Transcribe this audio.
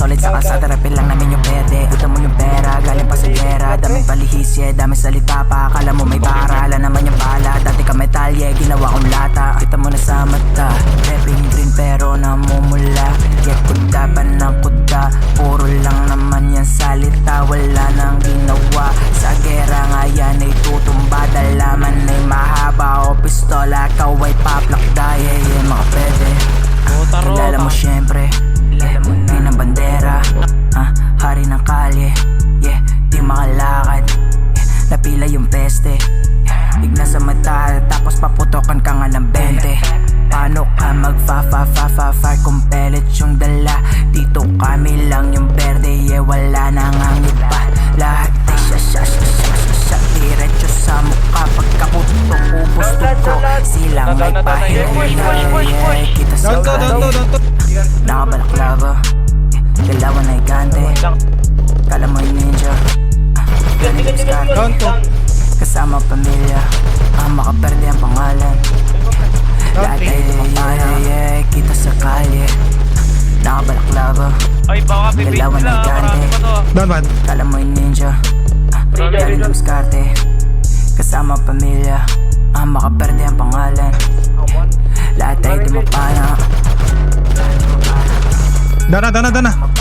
solid sa kalsada, rapin lang namin yung perde. Buta mo yung pera, galing pa sa gera. Daming palihis, daming salita pa. Akala mo may para, naman yung bala. Dati ka metalye, ginawa kong lata. Kita mo na sa mata, rapping green pero namumula. Get kuda pa ng kuda, puro lang naman yan salita. Wala nang ginawa, sa gera nga yan ay tutumba. Dalaman ay mahaba o pistola, kaway paplakda. Mga pwede, kilala mo syempre, Queen ng bandera, hari ng kalye, di makalakad, napila yung peste, tignan sa mata, tapos paputokan ka nga ng 20. Paano ka magfa-fa-fa-fa-fire kung pellet yung dala? Dito kami lang yung berde, wala nang hangit pa. Lahat ay sya-sya-sya-sya-sya, diretso sa mukha. Pagkaputok, ubos ko, silang may pahiya. Kita sa kalye, nakabalaklava, dalawan ay gante. Kala mo yung ninja, galing yung skate, kasama pamilya, makaperde ang pangalan. Lahat ay dumapaya, kita sa kalye, nakabalaklava, dalawan ay gante. Kala mo yung ninja, galing yung skate, kasama pamilya, makaperde ang pangalan. Lahat ay dumapaya. Dana.